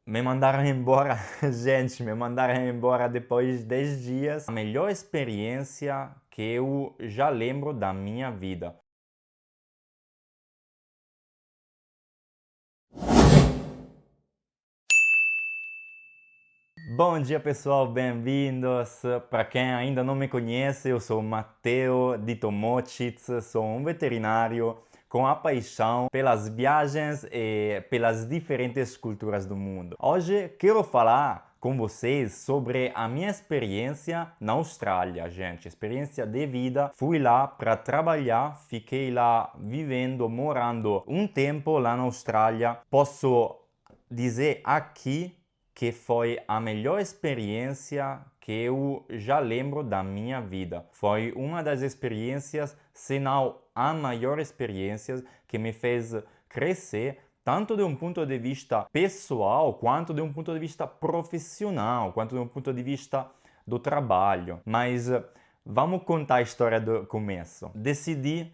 Me mandaram embora, gente, me mandaram embora depois de 10 dias. A melhor experiência que eu já lembro da minha vida. Bom dia pessoal, bem-vindos! Para quem ainda não me conhece, eu sou Matteo de Tomocic, sou um veterinário com a paixão pelas viagens e pelas diferentes culturas do mundo. Hoje quero falar com vocês sobre a minha experiência na Austrália, gente. Experiência de vida. Fui lá para trabalhar, fiquei lá vivendo, morando um tempo lá na Austrália. Posso dizer aqui que foi a melhor experiência que eu já lembro da minha vida. Foi uma das experiências, se não a maior experiência que me fez crescer, tanto de um ponto de vista pessoal, quanto de um ponto de vista profissional, quanto de um ponto de vista do trabalho. Mas vamos contar a história do começo. Decidi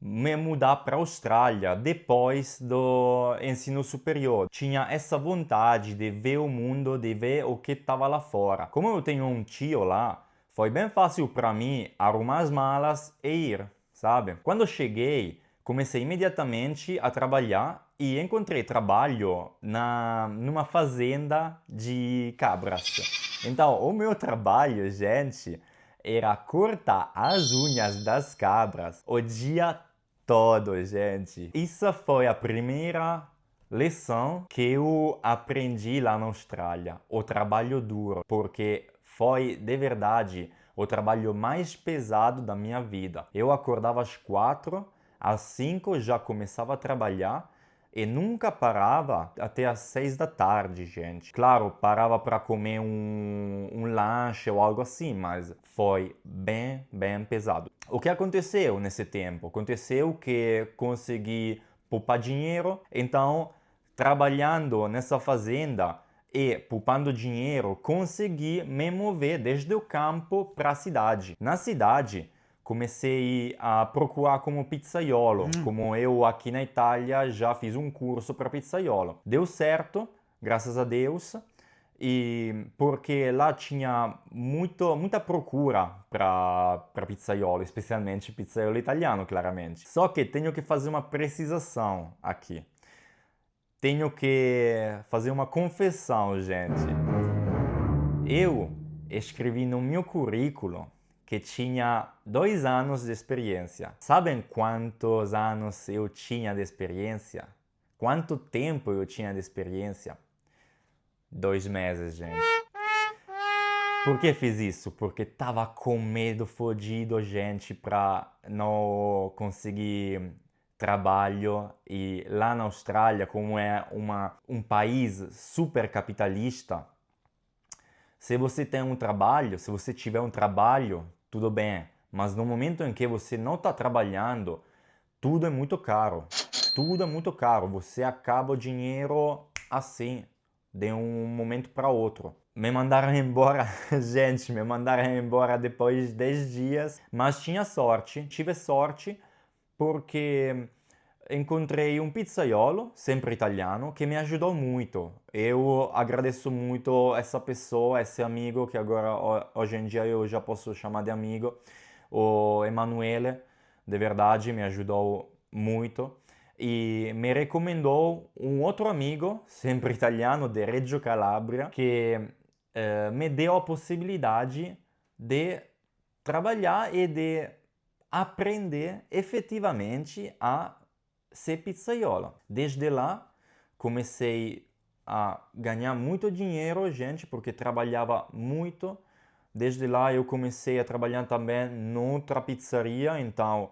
me mudar para a Austrália depois do ensino superior. Tinha essa vontade de ver o mundo, de ver o que estava lá fora. Como eu tenho um tio lá, foi bem fácil para mim arrumar as malas e ir, sabe? Quando cheguei, comecei imediatamente a trabalhar e encontrei trabalho numa fazenda de cabras. Então, o meu trabalho, gente, era cortar as unhas das cabras o dia todo, gente. Isso foi a primeira lição que eu aprendi lá na Austrália. O trabalho duro, porque foi de verdade o trabalho mais pesado da minha vida. Eu acordava às 4, às 5 já começava a trabalhar e nunca parava até às 6 da tarde, gente. Claro, parava para comer um lanche ou algo assim, mas foi bem pesado. O que aconteceu nesse tempo? Aconteceu que consegui poupar dinheiro, então trabalhando nessa fazenda e poupando dinheiro, consegui me mover desde o campo para a cidade. Na cidade, comecei a procurar como pizzaiolo. Como eu aqui na Itália já fiz um curso para pizzaiolo. Deu certo, graças a Deus, e porque lá tinha muita procura para pizzaiolo, especialmente pizzaiolo italiano, claramente. Só que tenho que fazer uma precisação aqui. Tenho que fazer uma confissão, gente. Eu escrevi no meu currículo que tinha 2 anos de experiência. Sabem quantos anos eu tinha de experiência? Quanto tempo eu tinha de experiência? 2 meses, gente. Por que fiz isso? Porque tava com medo fodido, gente, pra não conseguir trabalho. E lá na Austrália, como é um país super capitalista, se você tem um trabalho, se você tiver um trabalho, tudo bem. Mas no momento em que você não está trabalhando, tudo é muito caro. Tudo é muito caro. Você acaba o dinheiro assim, de um momento para outro. Me mandaram embora, gente, me mandaram embora depois de 10 dias, mas tinha sorte, tive sorte porque encontrei um pizzaiolo, sempre italiano, que me ajudou muito. Eu agradeço muito essa pessoa, esse amigo, que agora hoje em dia eu já posso chamar de amigo, o Emanuele, de verdade me ajudou muito. E me recomendou um outro amigo, sempre italiano, de Reggio Calabria, que me deu a possibilidade de trabalhar e de aprender efetivamente a ser pizzaiolo. Desde lá comecei a ganhar muito dinheiro, gente, porque trabalhava muito. Desde lá eu comecei a trabalhar também noutra pizzaria, então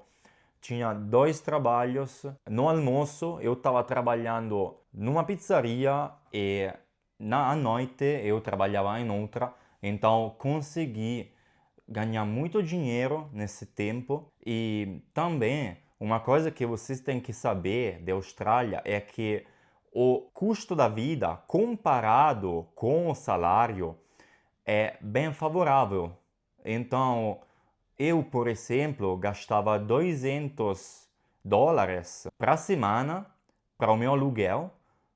tinha 2 trabalhos. No almoço eu estava trabalhando numa pizzaria e à noite eu trabalhava em outra, então consegui ganhar muito dinheiro nesse tempo. E também uma coisa que vocês têm que saber da Austrália é que o custo da vida comparado com o salário é bem favorável. Então, eu, por exemplo, gastava $200 para semana para o meu aluguel,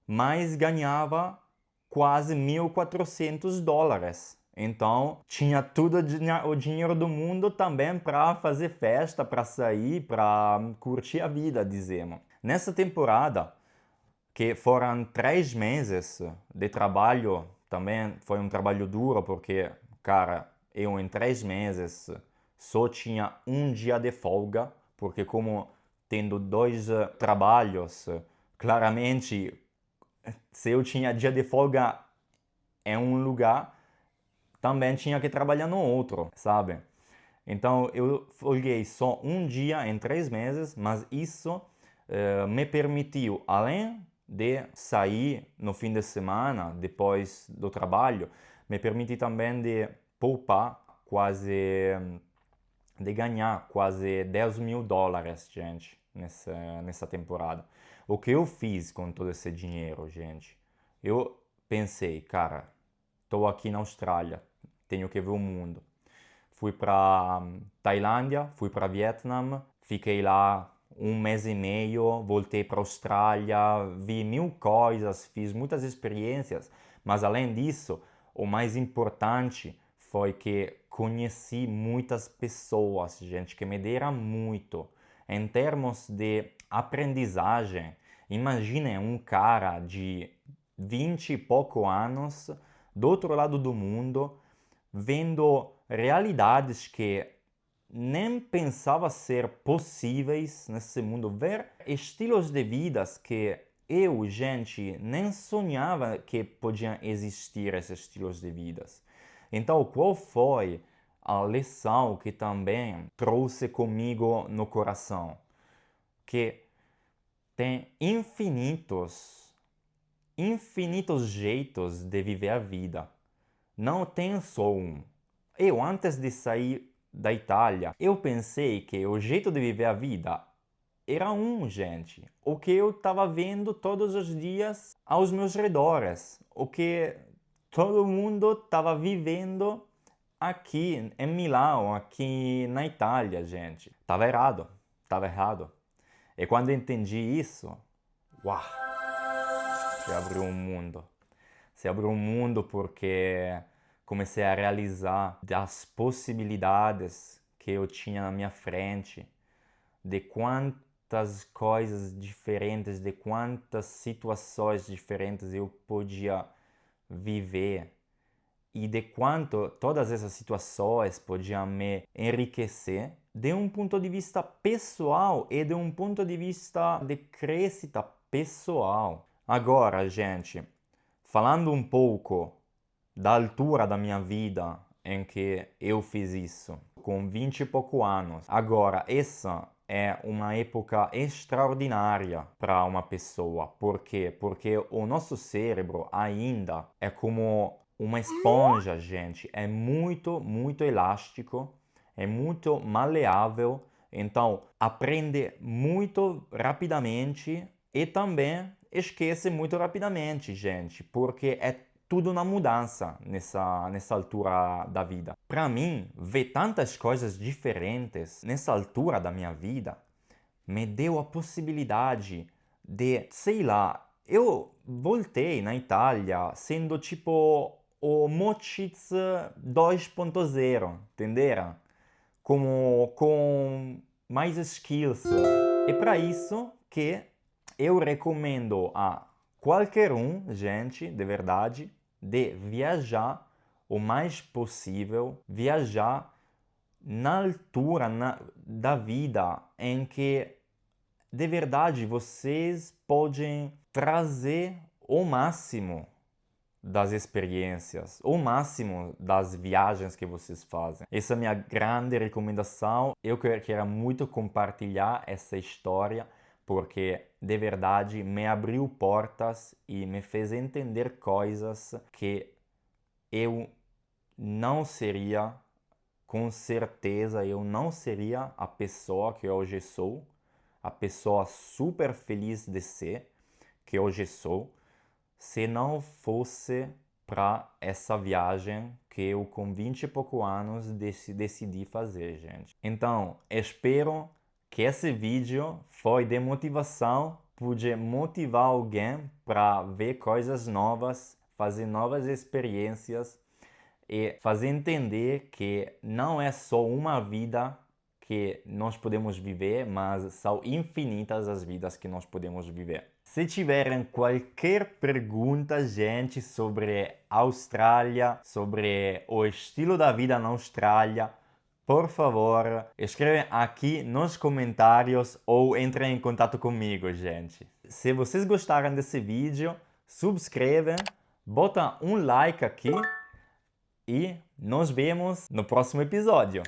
mas ganhava quase $1.400. Então, tinha todo o dinheiro do mundo também para fazer festa, para sair, para curtir a vida, dizemos. Nessa temporada, que foram 3 meses de trabalho, também foi um trabalho duro, porque, cara, eu em 3 meses só tinha um dia de folga, porque como tendo 2 trabalhos, claramente, se eu tinha dia de folga em um lugar, também tinha que trabalhar no outro, sabe? Então eu folguei só um dia em 3 meses, mas isso me permitiu, além de sair no fim de semana, depois do trabalho, me permitiu também de poupar quase, de ganhar quase $10.000, gente, nessa temporada. O que eu fiz com todo esse dinheiro, gente? Eu pensei, cara, estou aqui na Austrália, tenho que ver o mundo. Fui para Tailândia, fui para Vietnã, fiquei lá 1 mês e meio, voltei para Austrália, vi 1000 coisas, fiz muitas experiências, mas além disso, o mais importante foi que conheci muitas pessoas, gente, que me deram muito. Em termos de aprendizagem, imaginem um cara de 20 e pouco anos do outro lado do mundo, vendo realidades que nem pensava ser possíveis nesse mundo, ver estilos de vidas que eu, gente, nem sonhava que podiam existir esses estilos de vidas. Então, qual foi a lição que também trouxe comigo no coração? Que tem infinitos jeitos de viver a vida. Não tem só um. Eu, antes de sair da Itália, eu pensei que o jeito de viver a vida era um, gente. O que eu estava vendo todos os dias aos meus redores. O que todo mundo estava vivendo aqui em Milão, aqui na Itália, gente. Estava errado. Estava errado. E quando entendi isso, uau! Se abriu um mundo. Se abriu um mundo porque comecei a realizar das possibilidades que eu tinha na minha frente, de quantas coisas diferentes, de quantas situações diferentes eu podia viver e de quanto todas essas situações podiam me enriquecer de um ponto de vista pessoal e de um ponto de vista de crescita pessoal. Agora, gente, falando um pouco da altura da minha vida em que eu fiz isso, com 20 e pouco anos. Agora, essa é uma época extraordinária para uma pessoa. Por quê? Porque o nosso cérebro ainda é como uma esponja, gente. É muito elástico, é muito maleável. Então, aprende muito rapidamente e também esquece muito rapidamente, gente, porque é tudo na mudança nessa altura da vida. Para mim, ver tantas coisas diferentes nessa altura da minha vida me deu a possibilidade de, sei lá, eu voltei na Itália sendo tipo o Mochitz 2.0, entenderam? Como com mais skills. É para isso que eu recomendo a qualquer um, gente, de verdade, de viajar o mais possível, viajar na altura da vida em que de verdade vocês podem trazer o máximo das experiências, o máximo das viagens que vocês fazem. Essa é a minha grande recomendação. Eu quero muito compartilhar essa história porque de verdade me abriu portas e me fez entender coisas que eu não seria, com certeza, eu não seria a pessoa que hoje sou, a pessoa super feliz de ser que hoje sou, se não fosse para essa viagem que eu com 20 e pouco anos decidi fazer, gente. Então, espero que esse vídeo foi de motivação, pude motivar alguém para ver coisas novas, fazer novas experiências e fazer entender que não é só uma vida que nós podemos viver, mas são infinitas as vidas que nós podemos viver. Se tiverem qualquer pergunta, gente, sobre a Austrália, sobre o estilo da vida na Austrália, por favor, escrevem aqui nos comentários ou entrem em contato comigo, gente. Se vocês gostaram desse vídeo, subscrevem, bota um like aqui e nos vemos no próximo episódio.